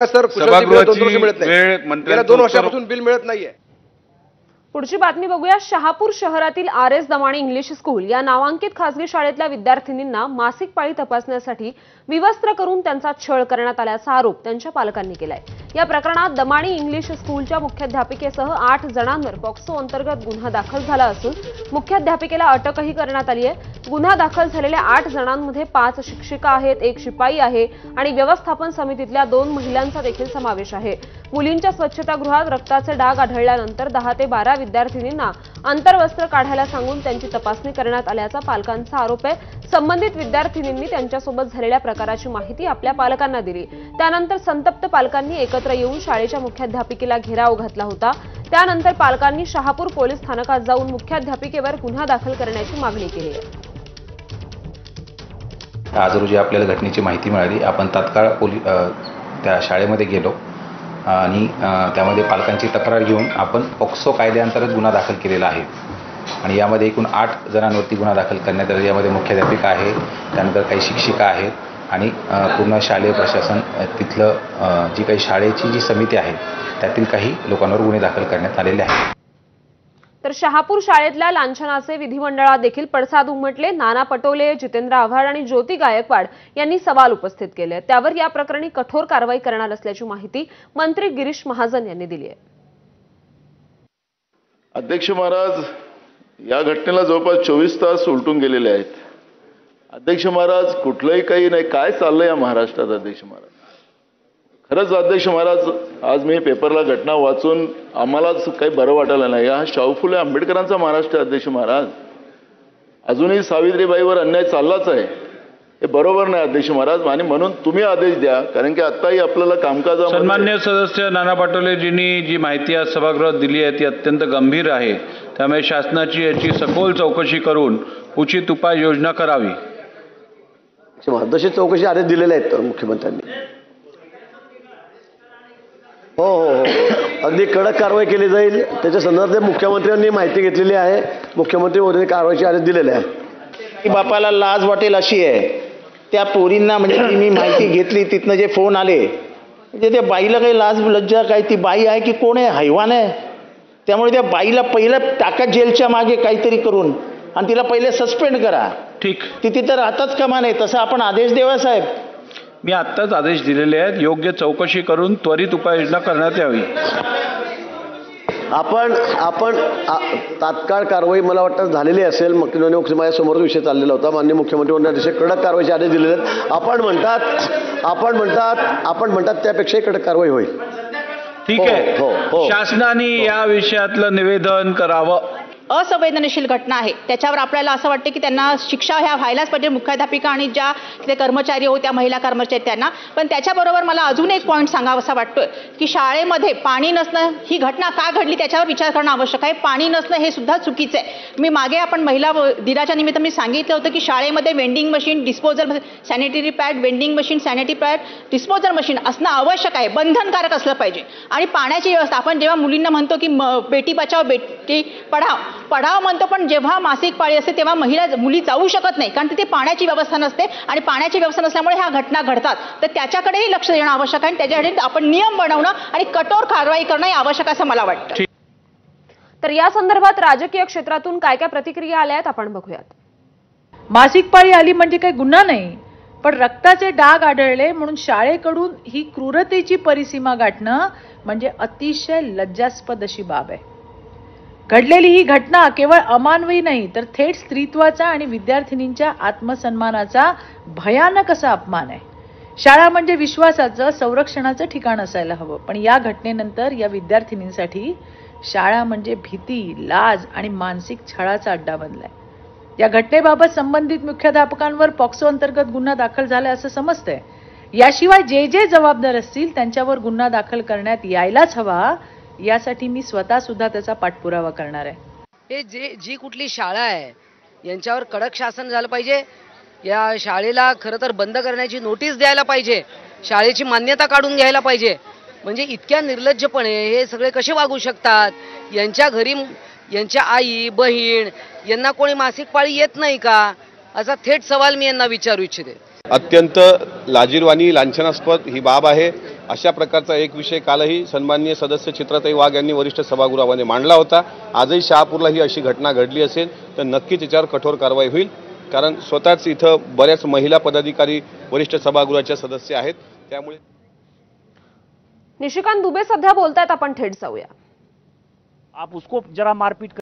Sir सभागृहाची वेळ मंत्र्यांना 2 वर्षापासून बिल मिळत नाहीये। पुढची बातमी बघूया। शहापूर शहरातील आर.एस. दमाणी इंग्लिश स्कूल या नामांकित खासगी शाळेतल्या विद्यार्थिनींना मासिक पाळी तपासण्यासाठी विवस्त्र करून त्यांचा छळ करण्यात आल्याचा आरोप त्यांच्या पालकांनी केलाय। या प्रकरणात दमाणी इंग्लिश स्कूलच्या मुख्याध्यापिकेसह 8 जणांवर पॉक्सो अंतर्गत गुन्हा दाखल झाला असून मुख्याध्यापिकेला अटकही करण्यात आली आहे। गुन्हा दाखल झालेल्या 8 जणांमध्ये 5 शिक्षिका आहेत, 1 शिपाई आहे आणि व्यवस्थापन समितीतल्या 2 महिलांचा देखील समावेश आहे। मुलींच्या स्वच्छतागृहात रक्ताचे डाग आढळल्यानंतर 10 ते 12 विद्यार्थिनींना अंतर्वस्त्र काढायला सांगून त्यांची तपासणी करण्यात आल्याचा पालकांचा आरोप आहे। संबंधित विद्यार्थिनींनी त्यांच्यासोबत झालेल्या प्रकाराची माहिती आपल्या पालकांना दिली। त्यानंतर संतप्त पालकांनी एकत्र येऊन शाळेच्या मुख्याध्यापिकेला घेराव घातला होता। त्यानंतर पालकांनी शहापूर पोलीस स्थानकात जाऊन मुख्याध्यापिकेवर गुन्हा दाखल करण्याची मागणी केली आहे। आज रोजी आपल्याला घटनेची माहिती मिळाली। आपण तात्काळ त्या शाळेमध्ये गेलो आणि त्यामध्ये पालकांची तक्रार घेऊन आपण पॉक्सो कायद्याअंतर्गत गुन्हा दाखल केलेला आहे आणि यामध्ये एकूण 8 जणांवरती गुन्हा दाखल करण्यात आला। यामध्ये मुख्याध्यापिका आहे, त्यानंतर काही शिक्षिका आहेत आणि पूर्ण शालेय प्रशासन, तिथलं जी काही शाळेची जी समिती आहे त्यातील काही लोकांवर गुन्हे दाखल करण्यात आलेले आहेत। तर शहापूर शाळेतल्या लांछनाचे विधिमंडळात देखील पडसाद उमटले। नाना पटोले, जितेंद्र आव्हाड आणि ज्योती गायकवाड यांनी सवाल उपस्थित केले। त्यावर या प्रकरणी कठोर कारवाई करणार असल्याची माहिती मंत्री गिरीश महाजन यांनी दिली आहे। अध्यक्ष महाराज, या घटनेला जवळपास 24 तास उलटून गेलेले आहेत। अध्यक्ष महाराज, कुठलंही काही नाही, काय चाललंय या महाराष्ट्रात अध्यक्ष महाराज? खरंच अध्यक्ष महाराज, आज मी पेपरला घटना वाचून आम्हालाच काही बरं वाटायला नाही। हा शाहू फुले आंबेडकरांचा महाराष्ट्र अध्यक्ष महाराज। अजूनही सावित्रीबाईवर अन्याय चाललाच आहे, हे बरोबर नाही अध्यक्ष महाराज। आणि म्हणून तुम्ही आदेश द्या, कारण की आताही आपल्याला कामकाजामध्ये सन्मान्य सदस्य नाना पटोलेजींनी जी माहिती आज सभागृहात दिली आहे ती अत्यंत गंभीर आहे। त्यामुळे शासनाची याची सखोल चौकशी करून उचित उपाययोजना करावी। तशी चौकशी आदेश दिलेले आहेत मुख्यमंत्र्यांनी। हो हो हो, अगदी कडक कारवाई केली जाईल। त्याच्या संदर्भात मुख्यमंत्र्यांनी माहिती घेतलेली आहे। मुख्यमंत्री महोदयांनी कारवाईचे आदेश दिलेले आहे। की बापाला लाज वाटेल अशी आहे त्या पोरींना, म्हणजे मी माहिती घेतली तिथनं जे फोन आले, म्हणजे त्या बाईला काही लाज लज्जा काय, ती बाई आहे की कोण आहे? हैवान आहे। त्यामुळे त्या बाईला पहिलं टाका जेलच्या मागे काहीतरी करून आणि तिला पहिले सस्पेंड करा। ठीक, ती तिथं राहताच कामा नये, तसं आपण आदेश द्यावा साहेब। मी आत्ताच आदेश दिलेले आहेत, योग्य चौकशी करून त्वरित उपाययोजना करण्यात यावी। आपण तात्काळ कारवाई मला वाटतं झालेली असेल। माझ्या समोर विषय चाललेला होता। माननीय मुख्यमंत्री मंडळाचे कडक कारवाईचे आदेश दिलेले आहेत। आपण म्हणतात त्यापेक्षाही कडक कारवाई होईल। ठीक आहे, शासनाने या विषयातलं निवेदन करावं। असंवेदनशील घटना आहे, त्याच्यावर आपल्याला असं वाटतं की त्यांना शिक्षा ह्या व्हायलाच पाहिजे, मुख्याध्यापिका आणि ज्या तिथे कर्मचारी होत्या, महिला कर्मचारी त्यांना। पण त्याच्याबरोबर मला अजून एक पॉईंट सांगावासा वाटतोय की शाळेमध्ये पाणी नसणं, ही घटना का घडली त्याच्यावर विचार करणं आवश्यक आहे। पाणी नसणं हे सुद्धा चुकीचं आहे। मी मागे आपण महिला दिनाच्या निमित्त मी सांगितलं होतं की शाळेमध्ये vending machine, disposal sanitary pad, vending machine, sanitary pad, disposal machine असणं आवश्यक आहे, बंधनकारक असलं पाहिजे। आणि पाण्याची व्यवस्था, आपण जेव्हा मुलींना म्हणतो की बेटी बचाव बेटी पढाव म्हणतो, पण जेव्हा मासिक पाळी असते तेव्हा मुली जाऊ शकत नाही, कारण तिथे पाण्याची व्यवस्था नसते आणि पाण्याची व्यवस्था नसल्यामुळे ह्या घटना घडतात। तर त्याच्याकडेही लक्ष देणं आवश्यक आहे आणि त्याच्यासाठी आपण नियम बनवणं आणि कठोर कारवाई करणं आवश्यक असं मला वाटतं। तर या संदर्भात राजकीय क्षेत्रातून काय काय प्रतिक्रिया आल्या आहेत आपण बघूयात। मासिक पाळी आली म्हणजे काही गुन्हा नाही, पण रक्ताचे डाग आढळले म्हणून शाळेकडून ही क्रूरतेची परिसीमा गाठणं म्हणजे अतिशय लज्जास्पद अशी बाब आहे। घडलेली ही घटना केवळ अमानवी नाही, तर थेट स्त्रीत्वाचा आणि विद्यार्थिनींच्या आत्मसन्मानाचा भयानक असा अपमान आहे। शाळा म्हणजे विश्वासाचं, संरक्षणाचं ठिकाण असायला हवं, पण या घटनेनंतर या विद्यार्थिनींसाठी शाळा म्हणजे भीती, लाज आणि मानसिक छळाचा अड्डा बनलाय। या घटनेबाबत संबंधित मुख्याध्यापकांवर पॉक्सो अंतर्गत गुन्हा दाखल झाला असं समजतंय। याशिवाय जे जबाबदार असतील त्यांच्यावर गुन्हा दाखल करण्यात यायलाच हवा, यासाठी मी स्वतः सुद्धा त्याचा पाठपुरावा करणार आहे। हे जी कुठली शाळा आहे यांच्यावर कडक शासन झालं पाहिजे। या शाळेला खरं तर बंद करण्याची नोटीस द्यायला पाहिजे, शाळेची मान्यता काढून घ्यायला पाहिजे। म्हणजे इतक्या निर्लज्जपणे हे सगळे कसे वागू शकतात? यांच्या घरी यांच्या आई बहीण यांना कोणी मासिक पाळी येत नाही का, असा थेट सवाल मी यांना विचारू इच्छिते। अत्यंत लाजिरवाणी लांछनास्पद ही बाब आहे। अशा प्रकारचा एक विषय कालही सन्माननीय सदस्य चित्राताई वाघ यांनी वरिष्ठ सभागृहामध्ये मांडला होता. आजही शहापूरला ही अशी घटना घडली असेल तर नक्कीच याच्यावर कठोर कारवाई होईल. कारण स्वतःच इथं बऱ्याच महिला पदाधिकारी वरिष्ठ सभागृहाच्या सदस्य आहेत. त्यामुळे निशिकांत दुबे सध्या बोलतायत, आपण थेट जाऊया. आप उसको जरा मारपीट